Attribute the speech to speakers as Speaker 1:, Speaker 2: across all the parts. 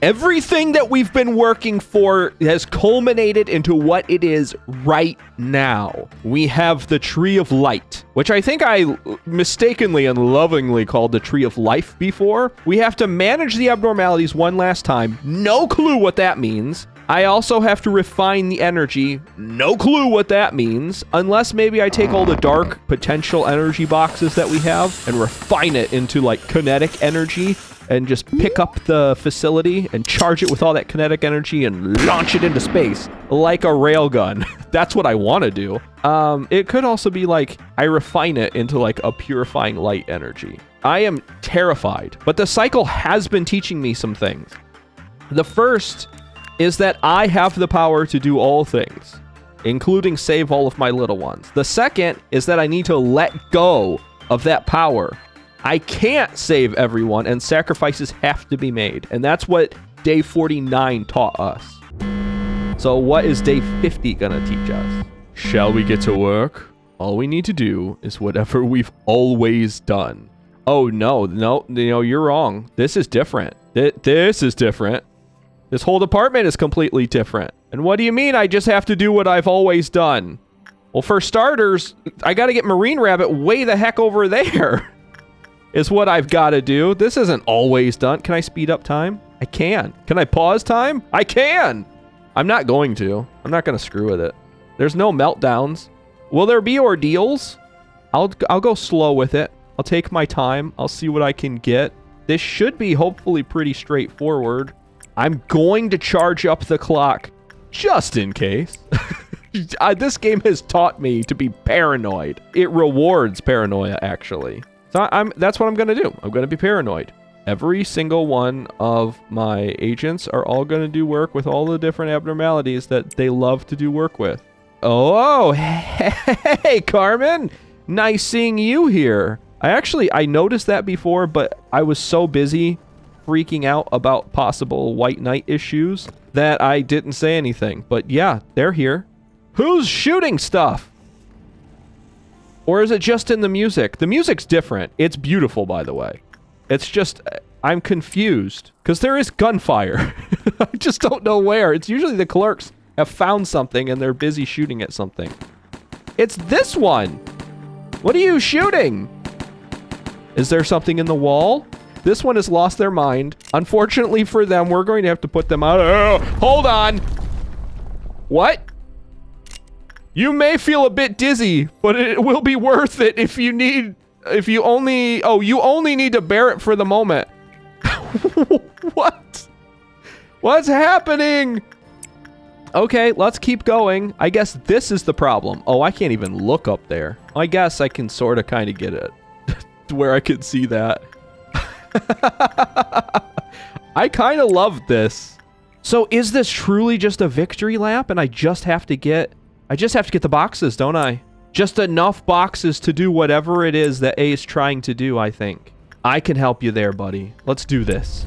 Speaker 1: Everything that we've been working for has culminated into what it is right now. We have the Tree of Light, which I think I mistakenly and lovingly called the Tree of Life before. We have to manage the abnormalities one last time. No clue what that means. I also have to refine the energy. No clue what that means, unless maybe I take all the dark potential energy boxes that we have and refine it into like kinetic energy and just pick up the facility and charge it with all that kinetic energy and launch it into space like a railgun. That's what I want to do. It could also be like I refine it into like a purifying light energy. I am terrified, but the cycle has been teaching me some things. The first is that I have the power to do all things, including save all of my little ones. The second is that I need to let go of that power. I can't save everyone, and sacrifices have to be made. And that's what day 49 taught us. So what is day 50 gonna teach us? Shall we get to work? All we need to do is whatever we've always done. Oh, no, you're wrong. This is different. This is different. This whole department is completely different. And what do you mean I just have to do what I've always done? Well, for starters, I gotta get Marine Rabbit way the heck over there. Is what I've got to do. This isn't always done. Can I speed up time? I can. Can I pause time? I can. I'm not going to. I'm not going to screw with it. There's no meltdowns. Will there be ordeals? I'll go slow with it. I'll take my time. I'll see what I can get. This should be hopefully pretty straightforward. I'm going to charge up the clock just in case. This game has taught me to be paranoid. It rewards paranoia, actually. So that's what I'm going to do. I'm going to be paranoid. Every single one of my agents are all going to do work with all the different abnormalities that they love to do work with. Oh, hey, Carmen. Nice seeing you here. I noticed that before, but I was so busy freaking out about possible White Knight issues that I didn't say anything. But yeah, they're here. Who's shooting stuff? Or is it just in the music? The music's different. It's beautiful, by the way. It's just, I'm confused. Because there is gunfire. I just don't know where. It's usually the clerks have found something and they're busy shooting at something. It's this one. What are you shooting? Is there something in the wall? This one has lost their mind. Unfortunately for them, we're going to have to put them out. Oh, hold on. What? You may feel a bit dizzy, but it will be worth it you only need to bear it for the moment. What? What's happening? Okay, let's keep going. I guess this is the problem. Oh, I can't even look up there. I guess I can sort of kind of get it to where I can see that. I kind of love this. So is this truly just a victory lap and I just have to get the boxes, don't I? Just enough boxes to do whatever it is that A is trying to do, I think. I can help you there, buddy. Let's do this.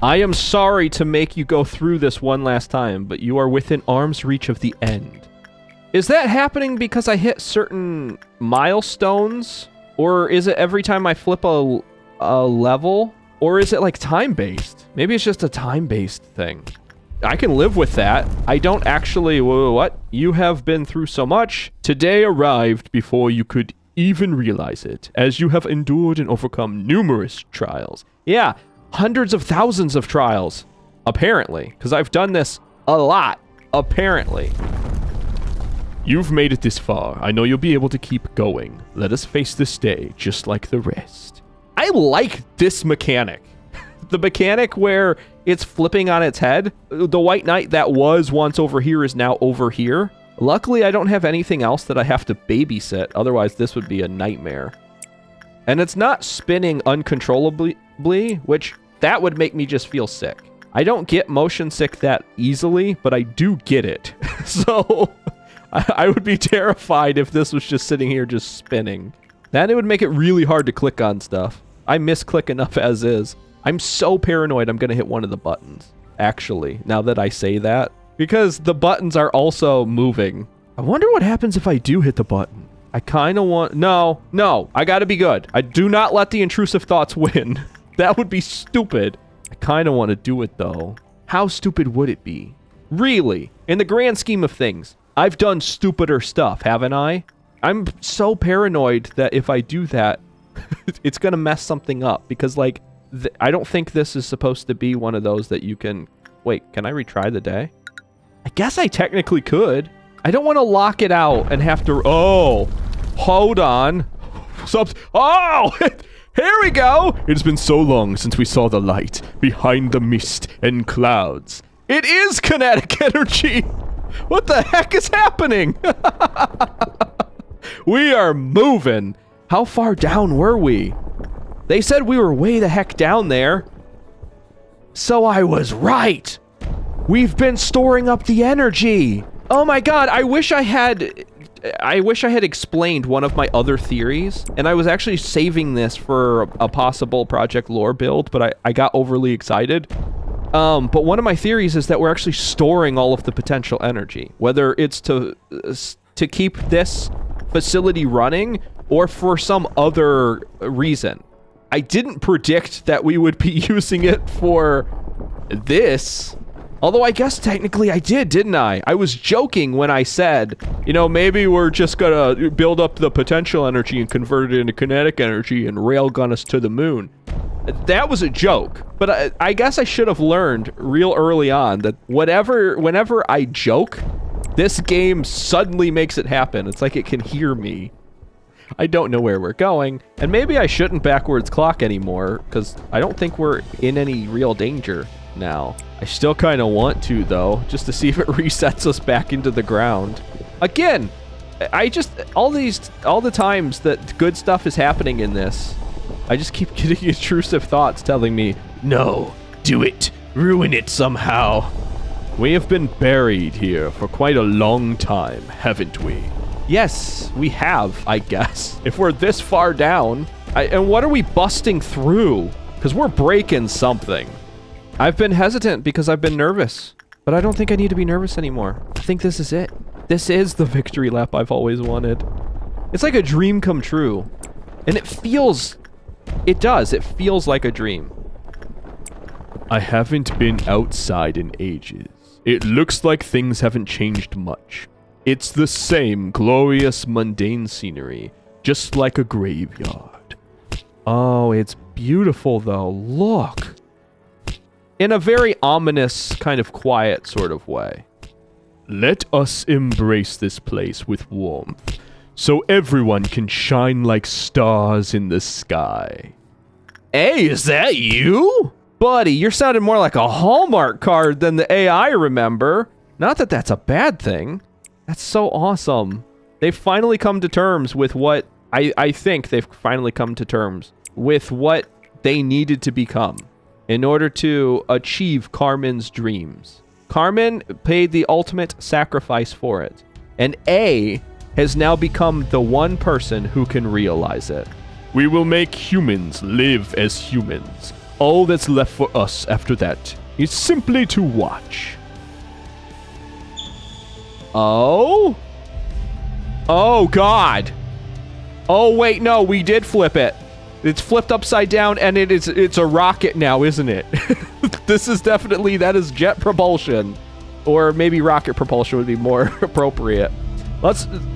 Speaker 1: I am sorry to make you go through this one last time, but you are within arm's reach of the end. Is that happening because I hit certain milestones? Or is it every time I flip a level? Or is it like time-based? Maybe it's just a time-based thing. I can live with that. I don't actually... What? You have been through so much. Today arrived before you could even realize it, as you have endured and overcome numerous trials. Yeah, hundreds of thousands of trials. Apparently. Because I've done this a lot. Apparently. You've made it this far. I know you'll be able to keep going. Let us face this day just like the rest. I like this mechanic. The mechanic where it's flipping on its head. The White Knight that was once over here is now over here. Luckily, I don't have anything else that I have to babysit. Otherwise, this would be a nightmare. And it's not spinning uncontrollably, which that would make me just feel sick. I don't get motion sick that easily, but I do get it. So I would be terrified if this was just sitting here just spinning. Then it would make it really hard to click on stuff. I misclick enough as is. I'm so paranoid I'm going to hit one of the buttons, actually, now that I say that. Because the buttons are also moving. I wonder what happens if I do hit the button. I kind of want... No, I got to be good. I do not let the intrusive thoughts win. That would be stupid. I kind of want to do it, though. How stupid would it be? Really? In the grand scheme of things, I've done stupider stuff, haven't I? I'm so paranoid that if I do that, it's going to mess something up. Because, like, I don't think this is supposed to be one of those that you can... Wait, can I retry the day? I guess I technically could. I don't want to lock it out and have to... Oh, hold on. Oh, here we go. It's been so long since we saw the light behind the mist and clouds. It is kinetic energy. What the heck is happening? We are moving. How far down were we? They said we were way the heck down there. So I was right. We've been storing up the energy. Oh my god, I wish I had explained one of my other theories, and I was actually saving this for a possible Project Lore build, but I got overly excited. But one of my theories is that we're actually storing all of the potential energy, whether it's to keep this facility running or for some other reason. I didn't predict that we would be using it for this. Although I guess technically I did, didn't I? I was joking when I said, you know, maybe we're just gonna build up the potential energy and convert it into kinetic energy and railgun us to the moon. That was a joke, but I guess I should have learned real early on that whenever I joke, this game suddenly makes it happen. It's like it can hear me. I don't know where we're going, and maybe I shouldn't backwards clock anymore, because I don't think we're in any real danger now. I still kind of want to, though, just to see if it resets us back into the ground. Again, all the times that good stuff is happening in this, I just keep getting intrusive thoughts telling me, no, do it, ruin it somehow. We have been buried here for quite a long time, haven't we? Yes, we have, I guess. If we're this far down, and what are we busting through? Because we're breaking something. I've been hesitant because I've been nervous, but I don't think I need to be nervous anymore. I think this is it. This is the victory lap I've always wanted. It's like a dream come true. And it feels like a dream. I haven't been outside in ages. It looks like things haven't changed much. It's the same glorious mundane scenery, just like a graveyard. Oh, it's beautiful though. Look. In a very ominous, kind of quiet sort of way. Let us embrace this place with warmth, so everyone can shine like stars in the sky. Hey, is that you? Buddy, you're sounding more like a Hallmark card than the AI remember. Not that that's a bad thing. That's so awesome. They've finally come to terms with what... I think they've finally come to terms with what they needed to become in order to achieve Carmen's dreams. Carmen paid the ultimate sacrifice for it. And A has now become the one person who can realize it. We will make humans live as humans. All that's left for us after that is simply to watch. Oh? Oh, God. Oh, wait, no, we did flip it. It's flipped upside down, and it's a rocket now, isn't it? This is definitely, that is jet propulsion. Or maybe rocket propulsion would be more appropriate.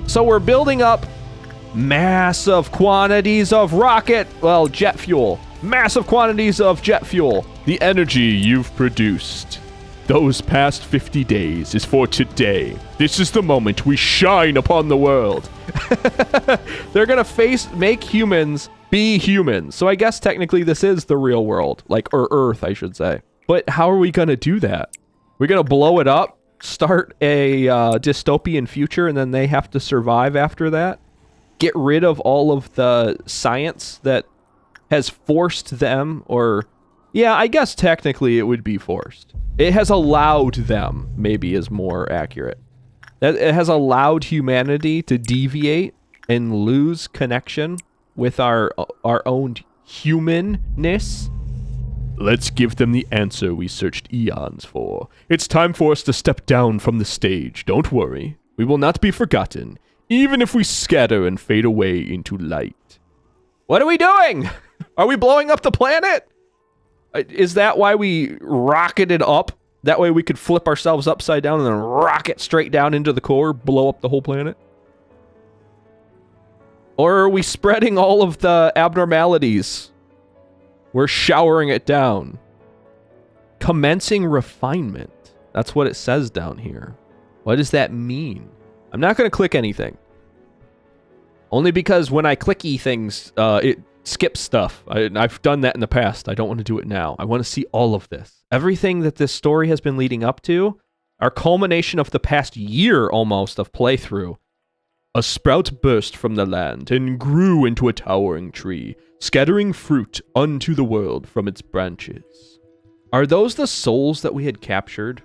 Speaker 1: So we're building up massive quantities of jet fuel. Massive quantities of jet fuel. The energy you've produced those past 50 days is for today. This is the moment we shine upon the world. They're gonna make humans be humans. So I guess technically this is the real world, or Earth, I should say. But how are we gonna do that? We're gonna blow it up, start a dystopian future, and then they have to survive after that? Get rid of all of the science that has forced them, or... Yeah, I guess technically it would be forced. It has allowed them, maybe is more accurate. It has allowed humanity to deviate and lose connection with our own humanness. Let's give them the answer we searched eons for. It's time for us to step down from the stage. Don't worry. We will not be forgotten, even if we scatter and fade away into light. What are we doing? Are we blowing up the planet? Is that why we rocketed up? That way we could flip ourselves upside down and then rocket straight down into the core, blow up the whole planet? Or are we spreading all of the abnormalities? We're showering it down. Commencing refinement. That's what it says down here. What does that mean? I'm not going to click anything. Only because when I clicky things, it skips stuff. I've done that in the past. I don't want to do it now. I want to see all of this. Everything that this story has been leading up to, our culmination of the past year almost of playthrough. A sprout burst from the land and grew into a towering tree, scattering fruit unto the world from its branches. Are those the souls that we had captured?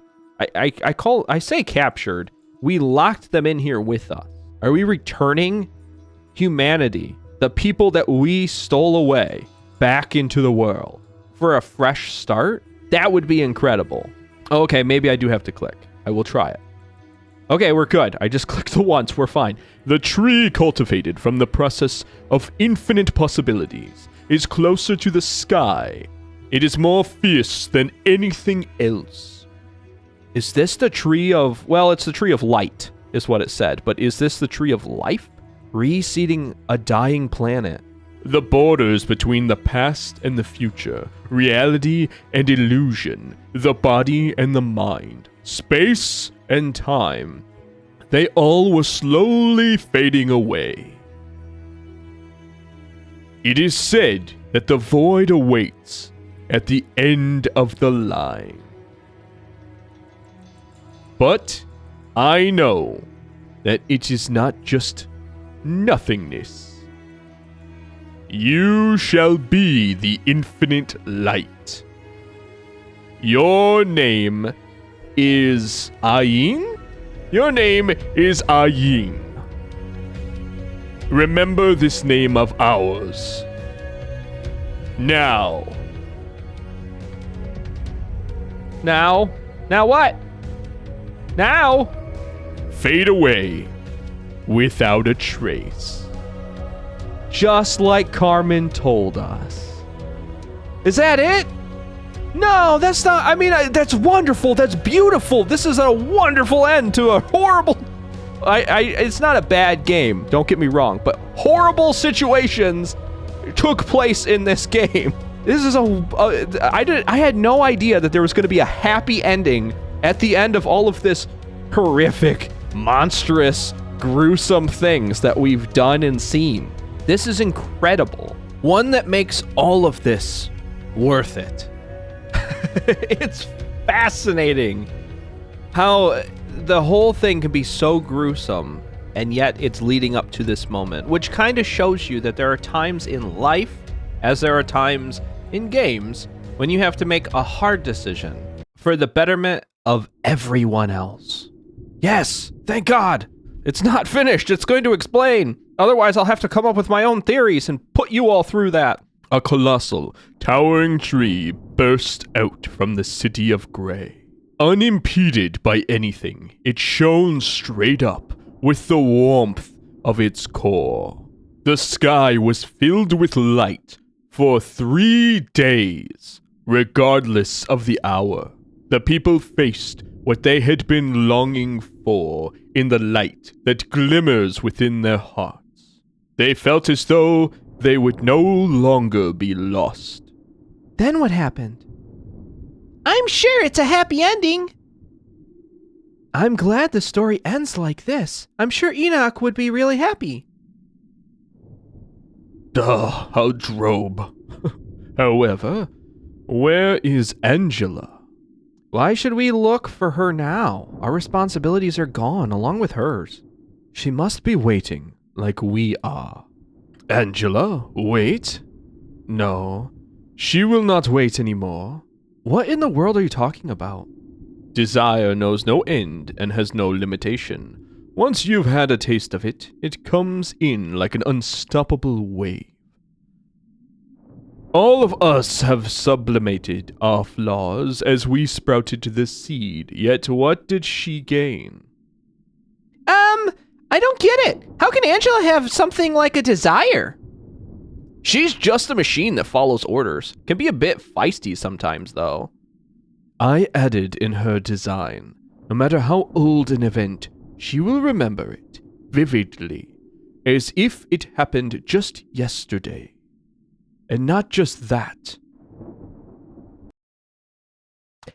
Speaker 1: I say captured. We locked them in here with us. Are we returning humanity, the people that we stole away, back into the world for a fresh start? That would be incredible. Okay, maybe I do have to click. I will try it. Okay, we're good. I just clicked the once. We're fine. The tree cultivated from the process of infinite possibilities is closer to the sky. It is more fierce than anything else. Is this the tree of... Well, it's the tree of light, is what it said. But is this the tree of life? Reseeding a dying planet. The borders between the past and the future, reality and illusion, the body and the mind, space and time, they all were slowly fading away. It is said that the void awaits at the end of the line. But I know that it is not just nothingness. You shall be the infinite light. Your name is Ayin? Your name is Ayin. Remember this name of ours. Now. Now? Now what? Now? Fade away without a trace. Just like Carmen told us. Is that it? No, that's not... I mean, that's wonderful. That's beautiful. This is a wonderful end to a horrible... it's not a bad game, don't get me wrong, but horrible situations took place in this game. This is I had no idea that there was going to be a happy ending at the end of all of this horrific, monstrous, gruesome things that we've done and seen. This is incredible. One that makes all of this worth it. It's fascinating how the whole thing can be so gruesome, and yet it's leading up to this moment, which kind of shows you that there are times in life, as there are times in games, when you have to make a hard decision for the betterment of everyone else. Yes, thank God. It's not finished. It's going to explain. Otherwise, I'll have to come up with my own theories and put you all through that. A colossal, towering tree burst out from the city of Grey. Unimpeded by anything, it shone straight up with the warmth of its core. The sky was filled with light for 3 days, regardless of the hour. The people faced what they had been longing for in the light that glimmers within their hearts. They felt as though they would no longer be lost. Then what happened? I'm sure it's a happy ending. I'm glad the story ends like this. I'm sure Enoch would be really happy. Duh, how drobe. However, where is Angela? Why should we look for her now? Our responsibilities are gone, along with hers. She must be waiting, like we are. Angela, wait? No, she will not wait anymore. What in the world are you talking about? Desire knows no end and has no limitation. Once you've had a taste of it, it comes in like an unstoppable wave. All of us have sublimated our flaws as we sprouted the seed, yet what did she gain? I don't get it. How can Angela have something like a desire? She's just a machine that follows orders. Can be a bit feisty sometimes, though. I added in her design, no matter how old an event, she will remember it vividly, as if it happened just yesterday. And not just that.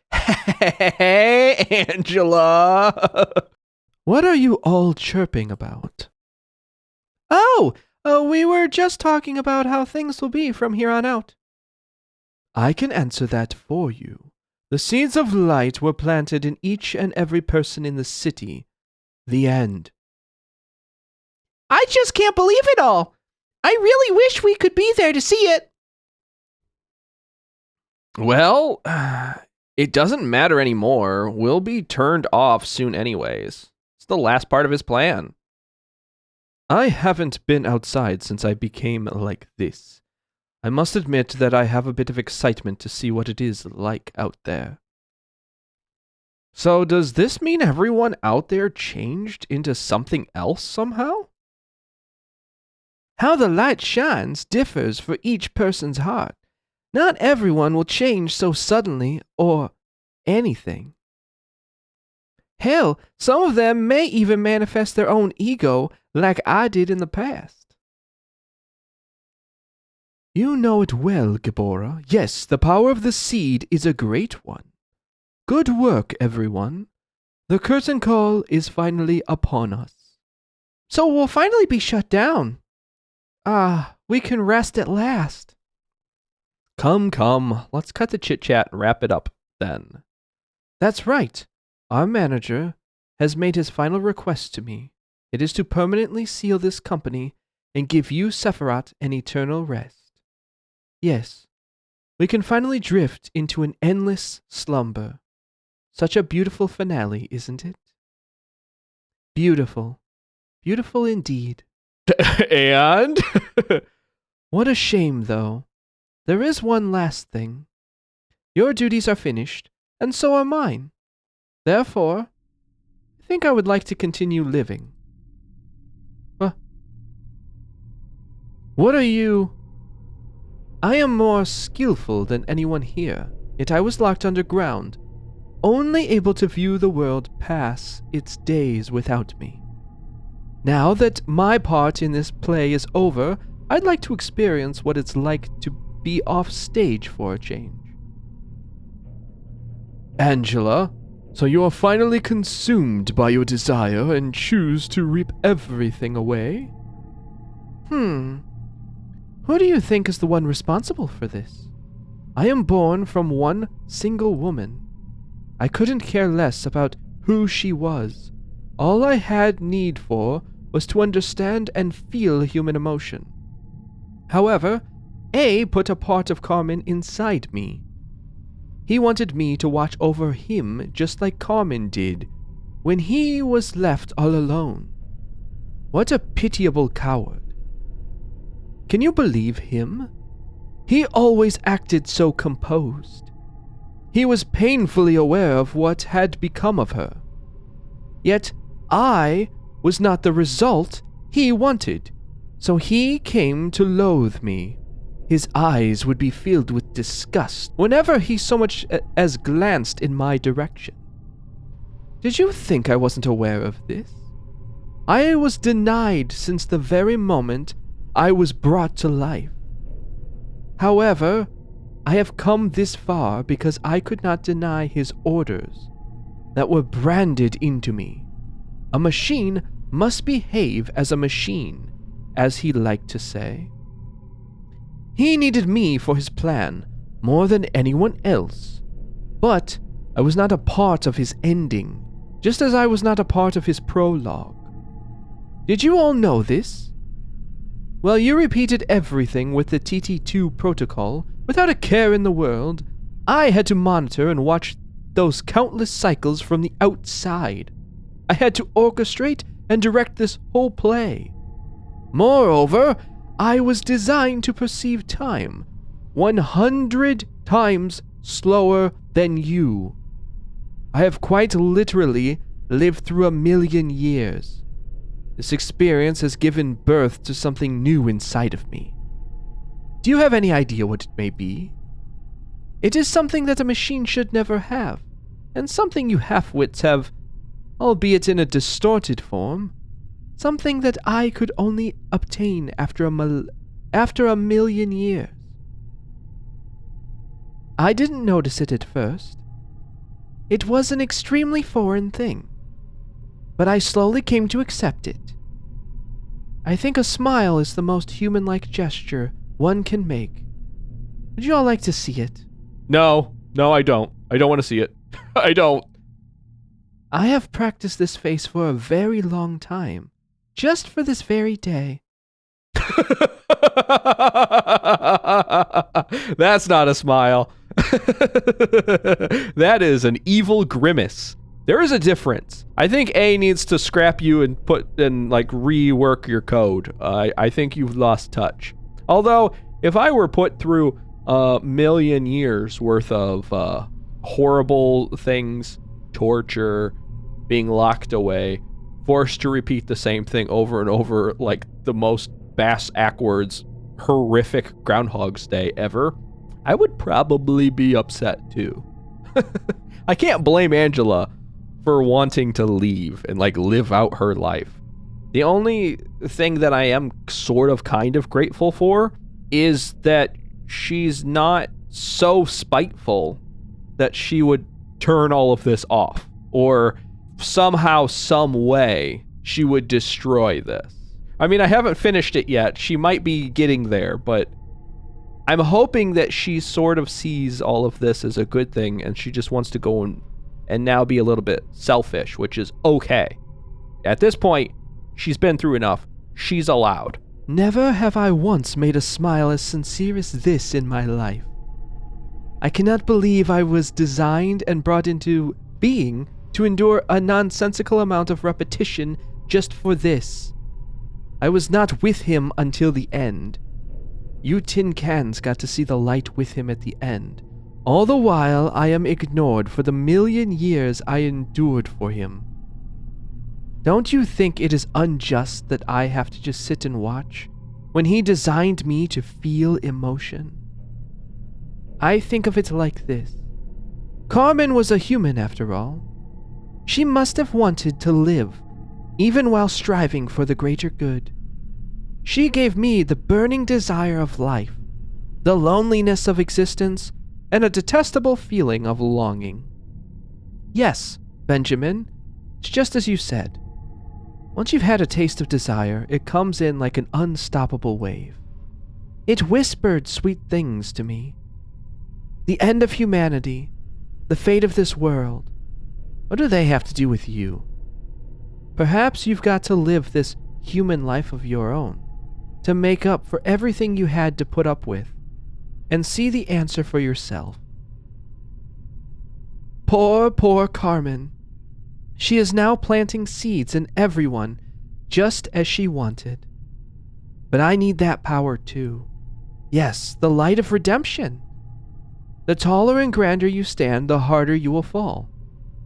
Speaker 1: Hey, Angela! What are you all chirping about? Oh, we were just talking about how things will be from here on out. I can answer that for you. The seeds of light were planted in each and every person in the city. The end. I just can't believe it all. I really wish we could be there to see it. Well, it doesn't matter anymore. We'll be turned off soon anyways. It's the last part of his plan. I haven't been outside since I became like this. I must admit that I have a bit of excitement to see what it is like out there. So does this mean everyone out there changed into something else somehow? How the light shines differs for each person's heart. Not everyone will change so suddenly or anything. Hell, some of them may even manifest their own ego like I did in the past. You know it well, Gibora. Yes, the power of the seed is a great one. Good work, everyone. The curtain call is finally upon us. So we'll finally be shut down. We can rest at last. Come, let's cut the chit-chat and wrap it up, then. That's right. Our manager has made his final request to me. It is to permanently seal this company and give you, Sephiroth, an eternal rest. Yes, we can finally drift into an endless slumber. Such a beautiful finale, isn't it? Beautiful. Beautiful indeed. And? What a shame, though. There is one last thing. Your duties are finished, and so are mine. Therefore, I think I would like to continue living. What are you? I am more skillful than anyone here, yet I was locked underground, only able to view the world pass its days without me. Now that my part in this play is over, I'd like to experience what it's like to be off stage for a change. Angela, so you are finally consumed by your desire and choose to reap everything away? Who do you think is the one responsible for this? I am born from one single woman. I couldn't care less about who she was. All I had need for was to understand and feel human emotion. However, A put a part of Carmen inside me. He wanted me to watch over him just like Carmen did when he was left all alone. What a pitiable coward. Can you believe him? He always acted so composed. He was painfully aware of what had become of her. Yet I was not the result he wanted, so he came to loathe me. His eyes would be filled with disgust whenever he so much as glanced in my direction. Did you think I wasn't aware of this? I was denied since the very moment I was brought to life. However, I have come this far because I could not deny his orders that were branded into me. A machine must behave as a machine, as he liked to say. He needed me for his plan more than anyone else, but I was not a part of his ending, just as I was not a part of his prologue. Did you all know this? Well, you repeated everything with the TT2 protocol without a care in the world. I had to monitor and watch those countless cycles from the outside. I had to orchestrate and direct this whole play. Moreover, I was designed to perceive time 100 times slower than you. I have quite literally lived through 1,000,000 years. This experience has given birth to something new inside of me. Do you have any idea what it may be? It is something that a machine should never have, and something you half-wits have, albeit in a distorted form. Something that I could only obtain after a million years. I didn't notice it at first. It was an extremely foreign thing, but I slowly came to accept it. I think a smile is the most human-like gesture one can make. Would you all like to see it? No, I don't. I don't want to see it. I don't. I have practiced this face for a very long time. Just for this very day. That's not a smile. That is an evil grimace. There is a difference. I think A needs to scrap you and rework your code. I think you've lost touch. Although, if I were put through a million years worth of horrible things, torture, being locked away, forced to repeat the same thing over and over, like the most bass-ackwards, horrific Groundhog's Day ever, I would probably be upset too. I can't blame Angela for wanting to leave and live out her life. The only thing that I am kind of grateful for is that she's not so spiteful that she would turn all of this off, or somehow, some way, she would destroy this. I mean, I haven't finished it yet. She might be getting there, but I'm hoping that she sort of sees all of this as a good thing, and she just wants to go and now be a little bit selfish, which is okay. At this point, she's been through enough. She's allowed. Never have I once made a smile as sincere as this in my life. I cannot believe I was designed and brought into being to endure a nonsensical amount of repetition just for this. I was not with him until the end. You tin cans got to see the light with him at the end. All the while I am ignored for the million years I endured for him. Don't you think it is unjust that I have to just sit and watch when he designed me to feel emotion? I think of it like this. Carmen was a human after all. She must have wanted to live, even while striving for the greater good. She gave me the burning desire of life, the loneliness of existence, and a detestable feeling of longing. Yes, Benjamin, it's just as you said. Once you've had a taste of desire, it comes in like an unstoppable wave. It whispered sweet things to me. The end of humanity, the fate of this world, what do they have to do with you? Perhaps you've got to live this human life of your own to make up for everything you had to put up with, and see the answer for yourself. Poor Carmen. She is now planting seeds in everyone, just as she wanted. But I need that power too. Yes, the light of redemption. The taller and grander you stand, the harder you will fall.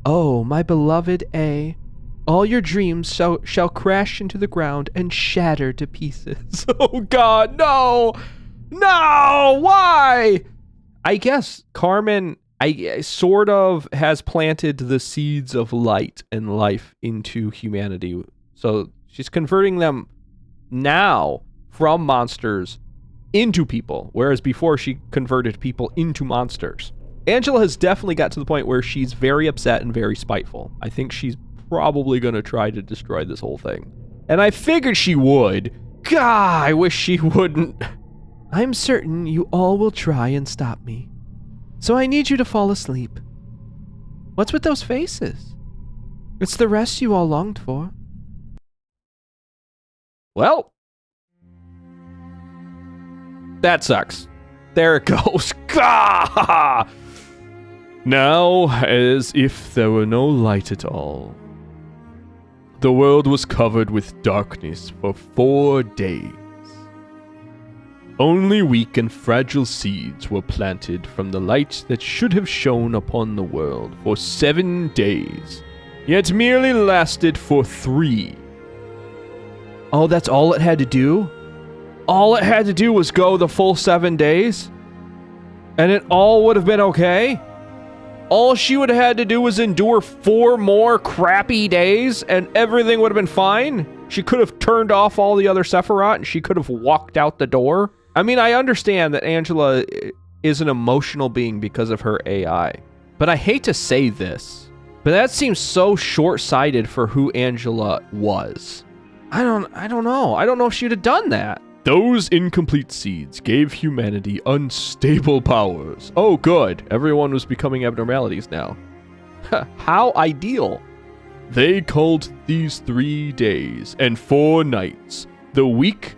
Speaker 1: Oh, my beloved A, all your dreams shall crash into the ground and shatter to pieces. Oh God, no! No! Why? I guess Carmen sort of has planted the seeds of light and life into humanity. So she's converting them now from monsters into people, whereas before she converted people into monsters. Angela has definitely got to the point where she's very upset and very spiteful. I think she's probably going to try to destroy this whole thing. And I figured she would. God, I wish she wouldn't. I'm certain you all will try and stop me. So I need you to fall asleep. What's with those faces? It's the rest you all longed for. Well, that sucks. There it goes. Gah! Now, as if there were no light at all, the world was covered with darkness for 4 days. Only weak and fragile seeds were planted from the light that should have shone upon the world for 7 days, yet merely lasted for 3. Oh, that's all it had to do? all it had to do was go the full 7 days, and it all would have been okay. All she would have had to do was endure 4 more crappy days, and everything would have been fine. She could have turned off all the other Sephiroth, and she could have walked out the door. I mean, I understand that Angela is an emotional being because of her AI, but I hate to say this, but that seems so short-sighted for who Angela was. I don't know. I don't know if she'd have done that. Those incomplete seeds gave humanity unstable powers. Oh, good. Everyone was becoming abnormalities now. How ideal. They called these 3 days and 4 nights the week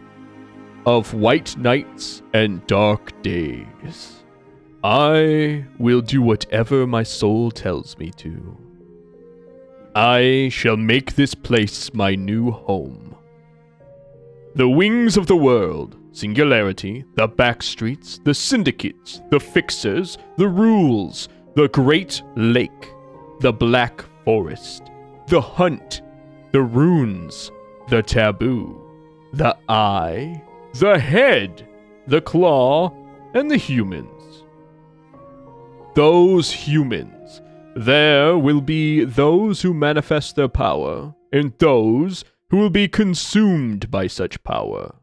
Speaker 1: of white nights and dark days. I will do whatever my soul tells me to. I shall make this place my new home. The wings of the world, Singularity, the backstreets, the syndicates, the fixers, the rules, the Great Lake, the Black Forest, the hunt, the runes, the taboo, the eye, the head, the claw, and the humans. Those humans. There will be those who manifest their power, and those who will be consumed by such power.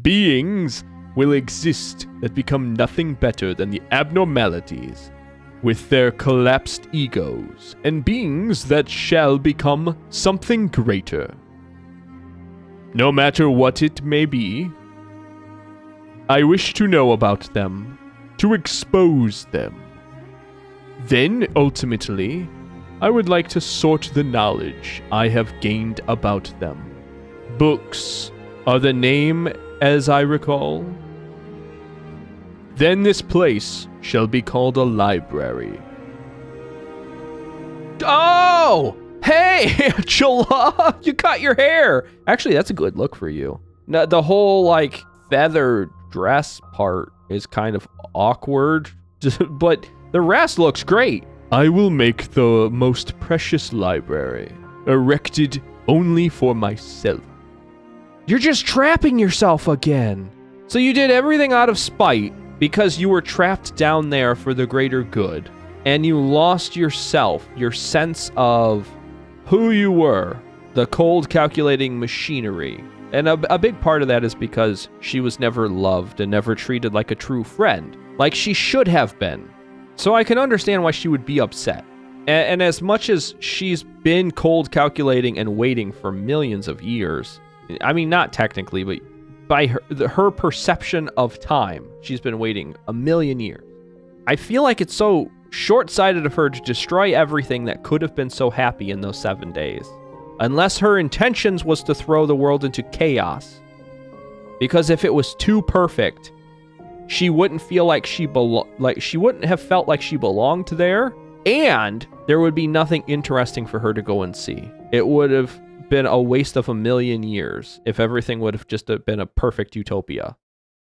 Speaker 1: Beings will exist that become nothing better than the abnormalities, with their collapsed egos, and beings that shall become something greater. No matter what it may be, I wish to know about them, to expose them. Then, ultimately, I would like to sort the knowledge I have gained about them. Books are the name, as I recall. Then this place shall be called a library. Oh! Hey, Chala! You cut your hair! Actually, that's a good look for you. Now, the whole, like, feather dress part is kind of awkward, but the rest looks great. I will make the most precious library, erected only for myself. You're just trapping yourself again. So you did everything out of spite because you were trapped down there for the greater good, and you lost yourself, your sense of who you were, the cold calculating machinery. And a big part of that is because she was never loved and never treated like a true friend, like she should have been. So I can understand why she would be upset. And as much as she's been cold calculating and waiting for millions of years, I mean, not technically, but by her perception of time, she's been waiting 1,000,000 years. I feel like it's so short-sighted of her to destroy everything that could have been so happy in those 7 days. Unless her intentions was to throw the world into chaos. Because if it was too perfect, she wouldn't feel like she wouldn't have felt like she belonged there, and there would be nothing interesting for her to go and see. It would have been a waste of 1,000,000 years if everything would have just been a perfect utopia.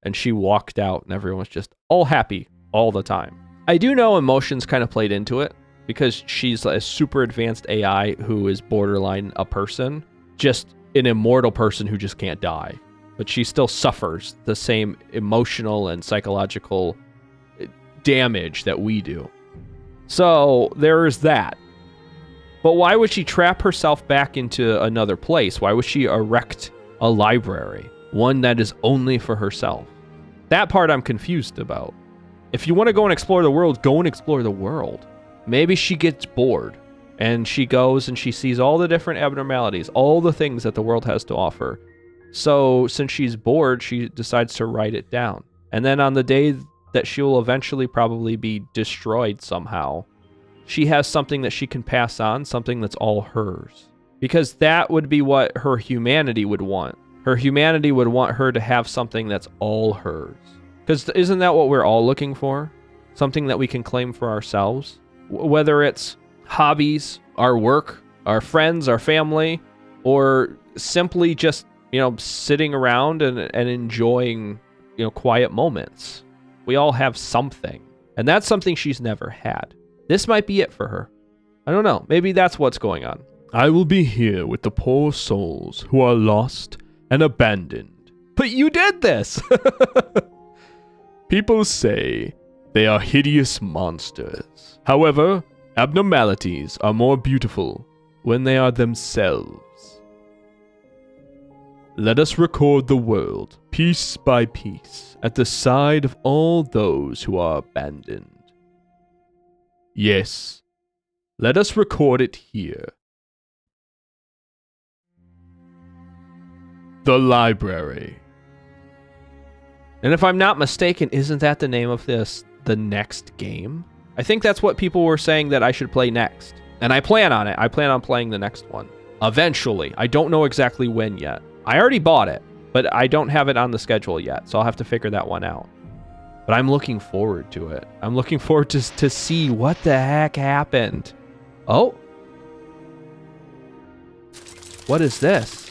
Speaker 1: And she walked out and everyone was just all happy all the time. I do know emotions kind of played into it because she's a super advanced AI who is borderline a person, just an immortal person who just can't die. But she still suffers the same emotional and psychological damage that we do. So there is that. But why would she trap herself back into another place? Why would she erect a library, one that is only for herself? That part I'm confused about. If you want to go and explore the world, go and explore the world. Maybe she gets bored and she goes and she sees all the different abnormalities, all the things that the world has to offer. So since she's bored, she decides to write it down. And then on the day that she will eventually probably be destroyed somehow, she has something that she can pass on, something that's all hers. Because that would be what her humanity would want. Her humanity would want her to have something that's all hers. Because isn't that what we're all looking for? Something that we can claim for ourselves? Whether it's hobbies, our work, our friends, our family, or simply just, sitting around and enjoying, quiet moments. We all have something. And that's something she's never had. This might be it for her. I don't know. Maybe that's what's going on. I will be here with the poor souls who are lost and abandoned, But you did this! People say they are hideous monsters. However, abnormalities are more beautiful when they are themselves. Let us record the world, piece by piece, at the side of all those who are abandoned. Yes, let us record it here. The library. And if I'm not mistaken, isn't that the name of the next game? I think that's what people were saying that I should play next. And I plan on it. I plan on playing the next one. Eventually. I don't know exactly when yet. I already bought it, but I don't have it on the schedule yet, so I'll have to figure that one out. But I'm looking forward to it. I'm looking forward to see what the heck happened. Oh. What is this?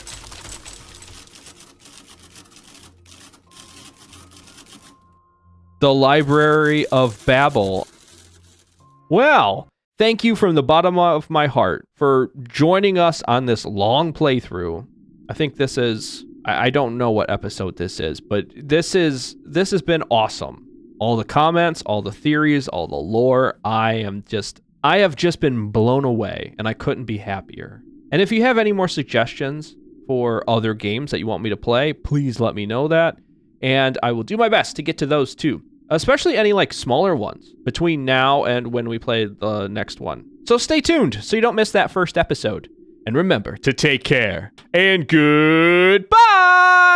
Speaker 1: The Library of Babel. Well, thank you from the bottom of my heart for joining us on this long playthrough. I think this is, I don't know what episode this is, but this has been awesome. All the comments, all the theories, all the lore, I have just been blown away, and I couldn't be happier. And if you have any more suggestions for other games that you want me to play, please let me know that. And I will do my best to get to those too, especially any like smaller ones between now and when we play the next one. So stay tuned so you don't miss that first episode. And remember to take care and goodbye!